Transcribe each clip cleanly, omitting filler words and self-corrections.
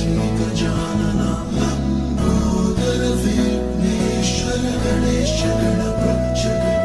गजानना लंबोदर विघ्नेश्वर गणेश गणपति गणेश।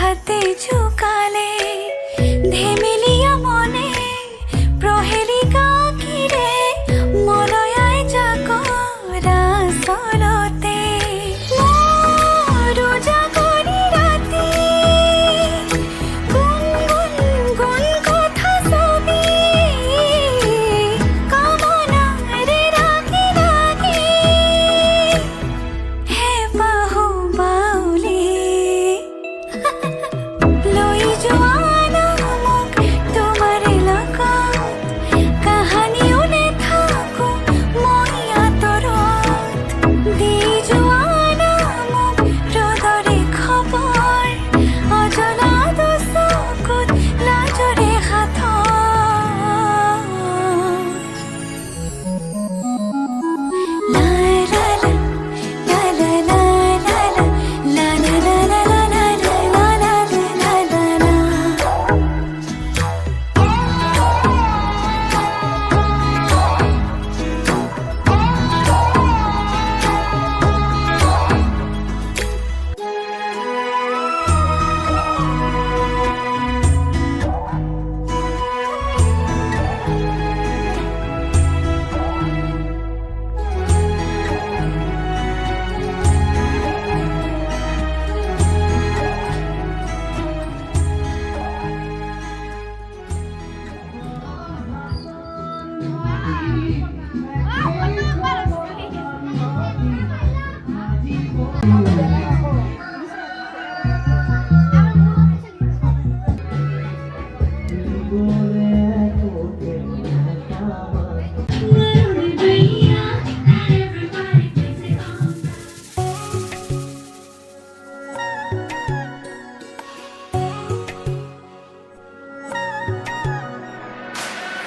হাতে ঝুকালে ধেমেলিয়া মনে প্রহেলিকা কিরে মলয়ায় জাগরা সলতে মোর জাগরি রাতি গুন গুন গুন কথা সবি কামনারে রাখি রাখি হে বাহু বাউলি লই জোয়ানা মুখ তোমার লাগা কাহানি উনে থাকো মইয়া তরত দি জোয়ানা মুখ হৃদরে খবর অজলা দোষকুত লাজরে হাত লা লা লা লা লা লা লা লা লা লা লা লা লা লা লা লা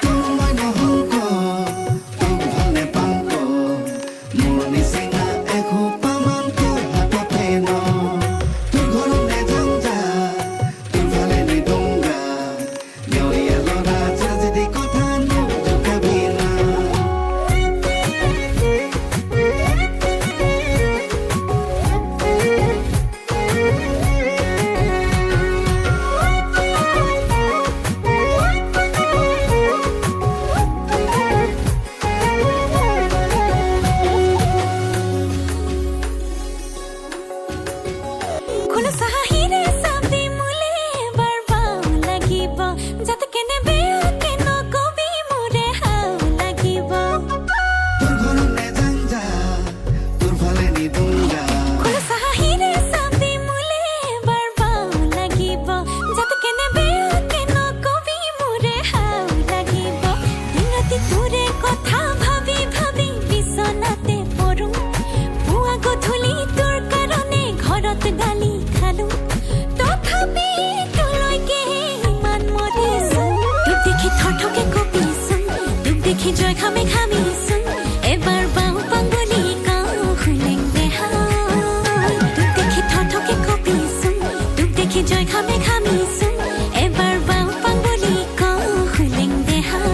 তোমায় নহংক তোক ভালে পাংক মোৰ নিচিনা এসোপামান তোৰ হাততে ন তোৰ ঘৰলে জঞ্জা তোৰ ফালে নিদুংগা নেউৰীয়া ল'ৰা যদি কথা নুজুকাবি না কোন সাহিৰে সাবি মুলে বাৰবাও লাগিব যত কেনে বেয়া কেন কবি মুৰে হাও লাগিব তোৰ ঘৰলে জঞ্জা তোৰ ফালে নিদুংগা কোন সাহিরে সাবি মুলে বারবাও লাগিব যত কেনে বেয়া কেন কবি মুরে হাও লাগিব দিনতি তোরে কথা ভাবি ভাবি বিছনাতে পড়ো পুৱা গধূলি তোৰ কাৰণে ঘৰত গালি খালো তথাপি তোলৈকে ইমান মৰিছোন তোক দেখি থৰথকে কঁপিছোন তোক দেখি জয় খামে খামিছোন এবাৰ বাওঁ পাংগলি কাওঁ খুলেং দেহাই তোক দেখি থৰথকে কঁপিছোন তোক দেখি জয় খামে খামিছোন এবাৰ বাওঁ পাংগলি কাওঁ খুলেং দেহাই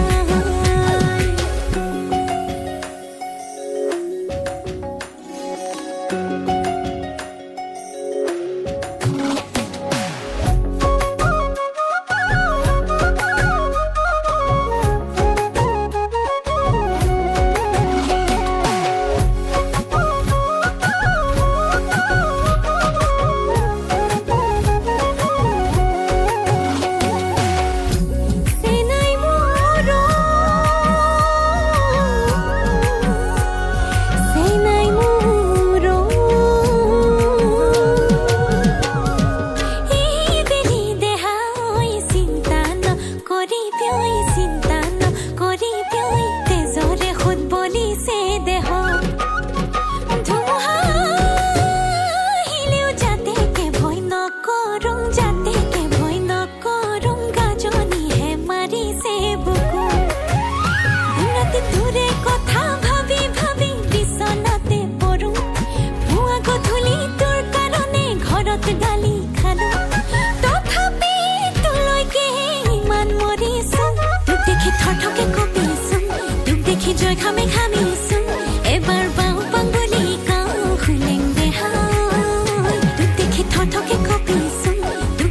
সেনাই মোৰ সেনাই মোৰ এই বেলি দেহাই চিন্তা ন কৰিবিঐ চিন্তা ন কৰিবিঐ তেজৰে সুত বলিছে দেহ ধুমুহা আহিলেও যাতেকে ভয় নকৰোঁ যাতেকে ভয় নকৰোঁ গাজনিহে মাৰিছে বুকু দিনতে তোৰে কথা ভাবি ভাবি বিছনাতে পড়ো পুৱা গধূলি তোৰ কাৰণে ঘৰত গালি খালো তথাপি তোলৈকে ইমান মৰিছোন তোক দেখি থৰথকে কঁপিছোন তোক দেখি জয় খামে খামিছোন এবাৰ বাওঁ পাংগলি কাওঁ খুলেং দেহাই তোক দেখি থৰথকে কঁপিছোন তোক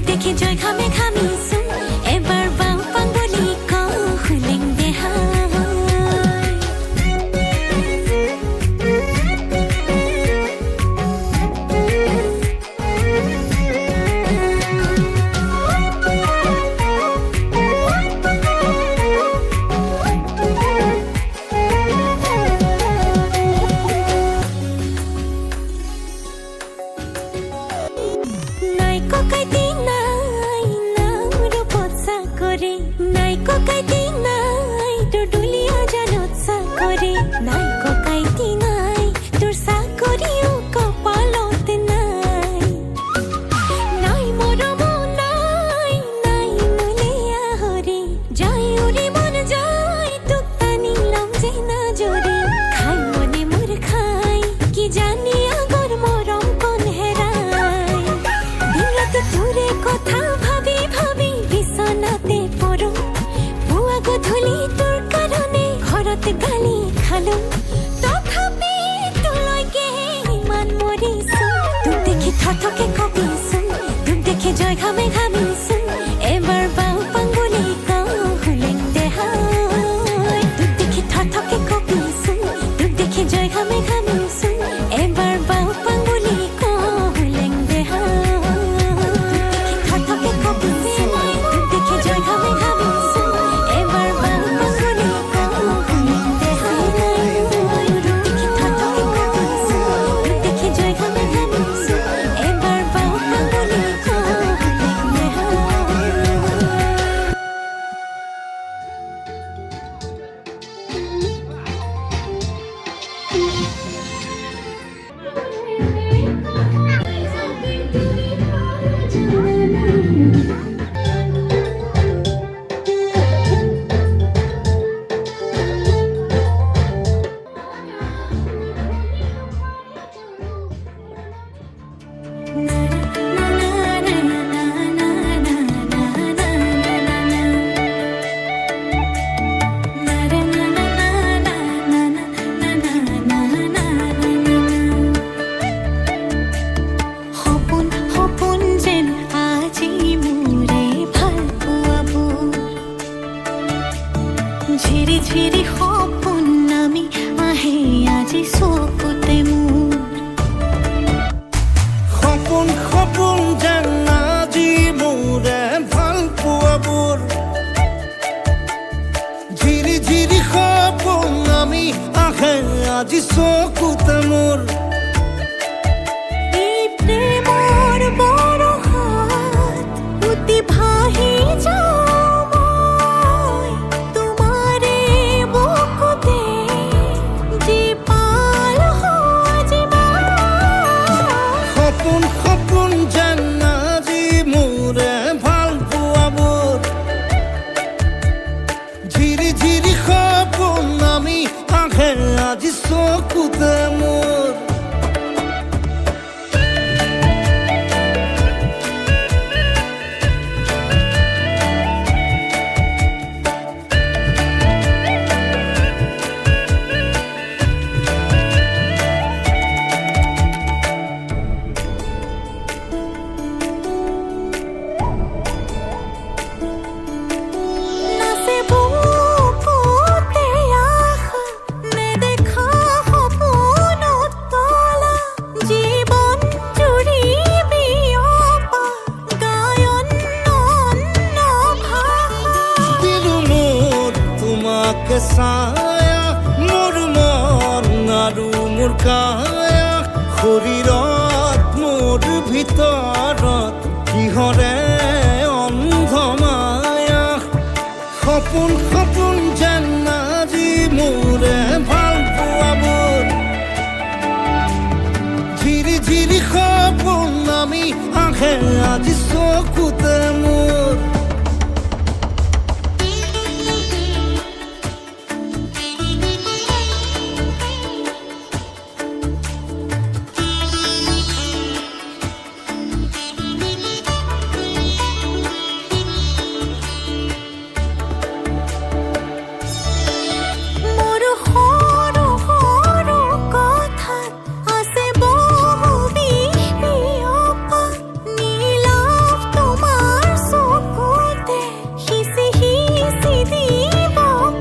পালো তথাপি তোলৈকে ইমান মৰিছো তোক দেখি থৰথকে কঁপিছো তোক দেখি জয় ঘামে ঘামিছো এবাৰ বাও পাং বুলি কওঁ হুলেং দেহাই তোক দেখি থৰথকে কঁপিছো তোক দেখি জয় ঘামে ঘামিছো এবাৰ বাও পাং বুলি কওঁ হুলেং দেহাই তোক দেখি থৰথকে কঁপিছো তোক দেখি জয় ঘামে ঘামিছো এবাৰ বাও পাং বুলি কওঁ হুলেং দেহাই তোক দেখি থৰথকে কঁপিছো তোক দেখি জয় ঘামে ঘামিছো এবাৰ বাও পাং বুলি কওঁ হুলেং দেহাই সপোন সপোন যেন আজি মোৰে ভাল পোৱাবোৰ ঝিৰি ঝিৰি সপোন নামি আহে আজি চকুতে মোৰ সপোন সপোন যেন আজি মোৰে ভাল পোৱাবোৰ ঝিৰি ঝিৰি সপোন আমি আহে আজি চকুতে মোৰ এই প্ৰেমৰ বৰষাত উটি ভাহি যাওঁ মই তোমাৰে বুকুতে জীপাল সজীৱা সপোন সপোন যেন আজি মোৰে ভাল পোৱাবোৰ ঝিৰি ঝিৰি সপোন আমি আহে আজি চকুতে মোৰ নাচে বুকুতে আশা নেদেখা সপোনত তলা জীৱন জুৰি বিয়পা গায়ন অন্য ভাষা দিলো মোৰ তোমাকে ছায়া মোৰ মন আৰু মোৰ কায়া শৰীৰত মোৰ ভিতৰত কিহৰে অন্ধ মায়া সপোন সপোন যেন আজি মোৰে ভাল পোৱাবোৰ ঝিৰি ঝিৰি সপোন আমি আহে আজি চকুতে মোৰ মোৰ সৰু সৰু কথাত আছে বহু বিষ বিয়পা নীলাভ তোমাৰ চকুতে সিঁচি সিঁচি দিব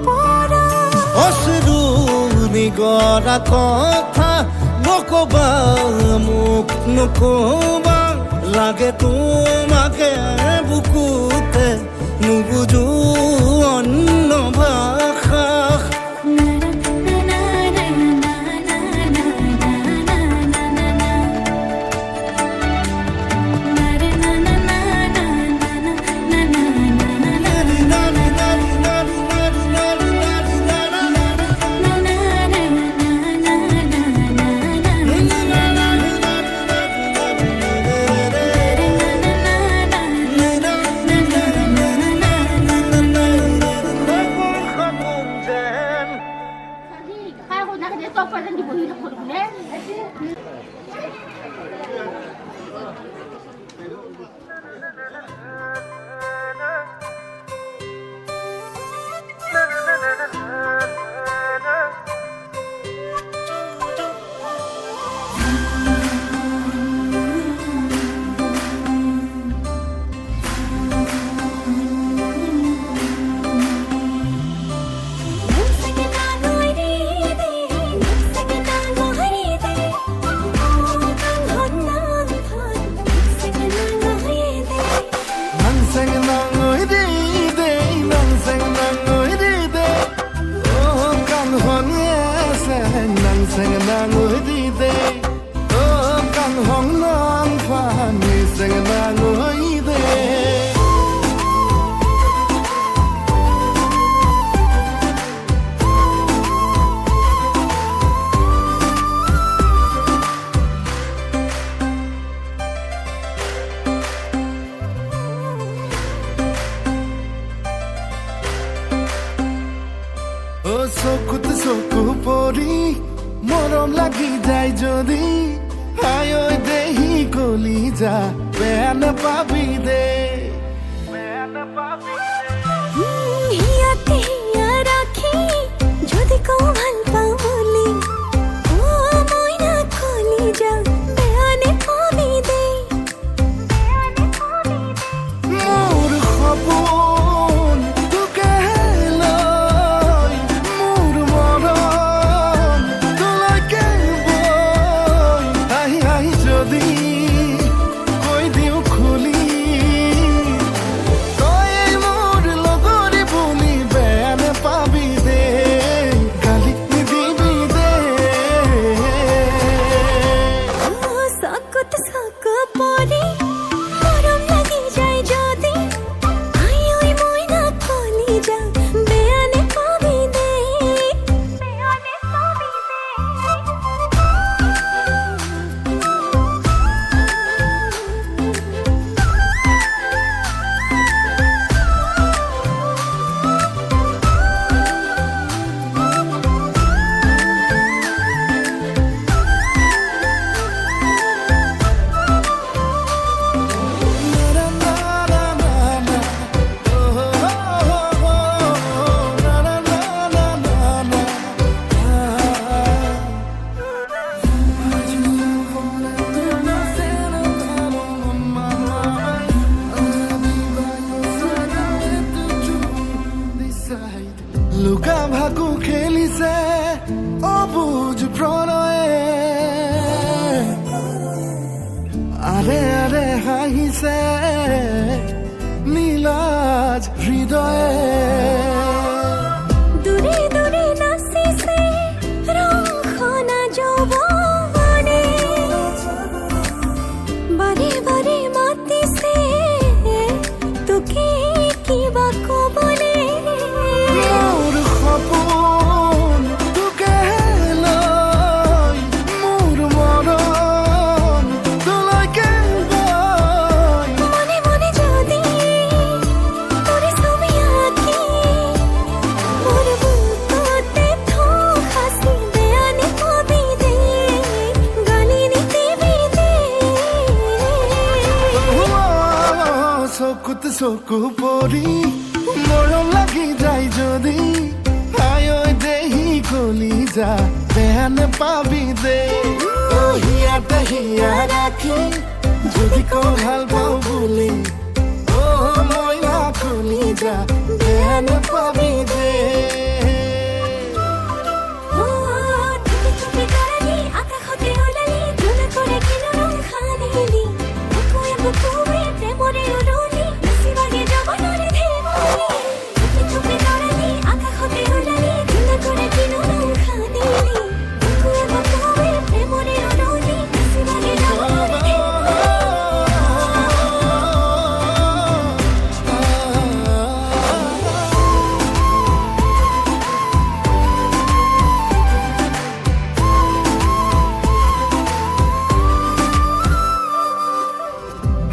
পৰা অশ্ৰু নিগৰা কথা নকবা মোক নকবা লাগে তোমাকে বুকুতে নুবুজো অন্য ভাষা sang na ngồi đi đây căn hong non pha mi sang na ngồi đây চকু পৰি মৰম লাগি যায় যদি আই ঐ দেহি কলি যা বেয়া নাপাবি দে হিয়াতে হিয়া রাখি যদি কও ভাল পাও বলি ও ময়না কলি যা বেয়ানে পাবি দে মোৰ সপোন তোকে লৈ মোৰ মৰম তোলৈকে বৈ আহি আহি যদি কৈ দিওঁ খুলি তই মোৰ লগৰী বুলি বেয়া নাপাবি দে গালি নিদিবি দে সকত সক পৰি মৰম লাগি যায় যদি আই ঐ ময়না কলি যা বেয়ানে পাবি দে বেয়ানে পাবি লুকা ভাকু খেলিছে অবুজ প্ৰণয়ে আৰে আৰে হাঁহিছে নীলাজ হৃদয়ে দূৰে দূৰে নাচিছে ৰংখনা যৌৱনে বাৰে বাৰে মাতিছে তোকে কিবা কবলে মোৰ সপোন তোকে লৈ মোৰ মৰম তোলৈকে বৈ মনে মনে যদি তোৰ ছবি আঁকি মোৰ বুকুতে থওঁ সাঁচি বেয়ানে পাবি দে গালি নিদিবি দে চকুত চকু পৰি মৰম লাগি যায় যদি আই ঐ দেহি কলি যা বেয়া নাপাবি দে হিয়াতে হিয়া ৰাখি যদি কওঁ ভাল পাওঁ বুলি মইনা কলি যা বেয়া নাপাবি দে চুপি চুপি দাঁড়ালি আকাশতে ওলালি ধুলা করে কিন রং খানিলি বুকুয়ে বুকুয়ে প্রেমরে উড়ুলি সিবাগে জগনরে ধেমলি চুপি চুপি দাঁড়ালি আকাশতে ওলালি ধুলা করে কিন রং খানিলি বুকুয়ে বুকুয়ে প্রেমরে উড়ুলি সিবাগে জগনরে ধেমলি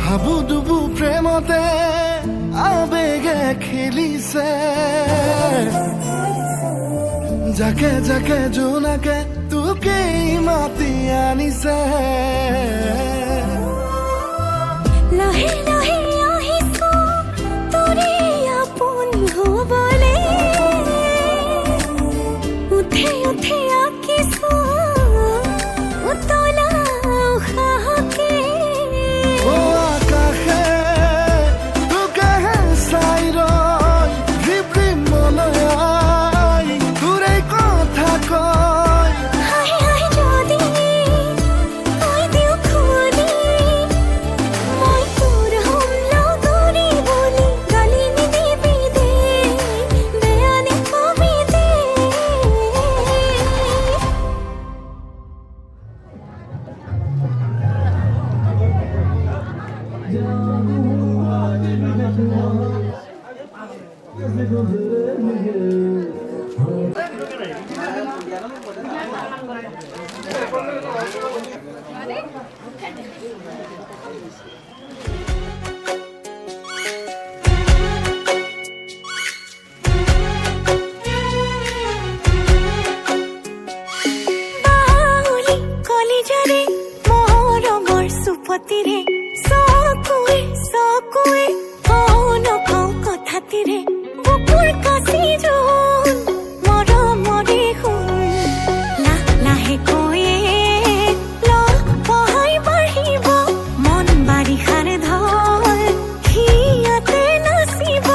হাবু ডুবু প্ৰেমতে আবেগে খেলিছে যাকে যাকে জোনাকে তোকে মাতি আনিছে লাহে লাহে আহিছো তোৰে আপোন হবলে উঠে উঠে আঁকিছো উতলা উশাহকে ও আকাশে তোকে চাই ৰয় ৰিবৰি মনয়াই তোৰে কথা কয় হাহি হাহি যদি কৈ দিওঁ খুলি মই তোৰ হ'ম বাউলি কলিজাৰে মৰমৰ সুপতিৰে চকুৱে চকুৱে নকওঁ কথাতিৰে বুকুৰ কাচি যোন মৰমৰে শুন লাহে কৈয়ে পহাই বাঢ়িব মন বাৰিষাৰ ঢল হিয়াতে নাচিব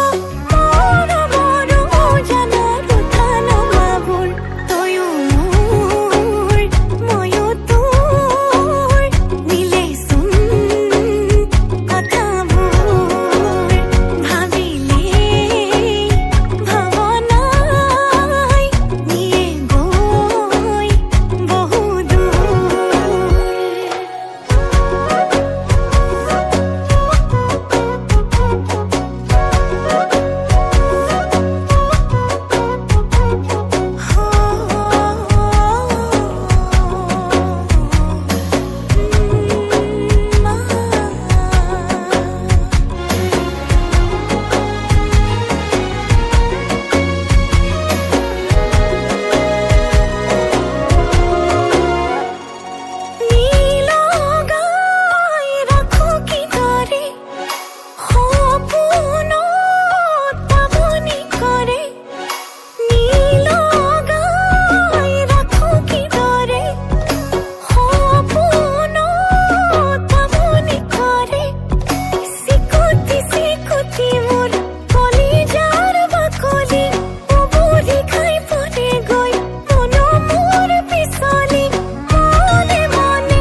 মৰমৰ উজানৰ উঠা নমাবোৰ তয়ো মোৰ ময়ো তোৰ মিলেচোন কথাবোৰ ভাবিলে ভাৱনাই নিয়ে গৈ বহু নীলগাই ৰাখো কিদৰে সপোনত পাৱনি কৰে নীলগাই ৰাখো কিদৰে সপোনত পাৱনি কৰে চিকুটি চিকুটি মোৰ কলিজাৰ বাকলি উবুৰি খাই পৰে গৈ মনো মোৰ পিছলি মনে মনে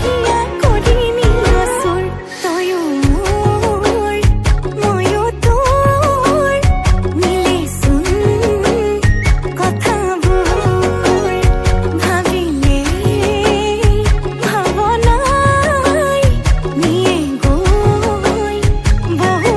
হিয়া কৰি নিলচোন তয়ো মোৰ ময়ো তোৰ মিলেচোন কথাবোৰ ভাবিলে ভাৱনাই নিয়ে গৈ বহু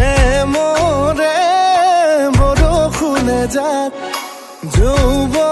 প্ৰেমৰে বৰষুণে যাক যৌৱন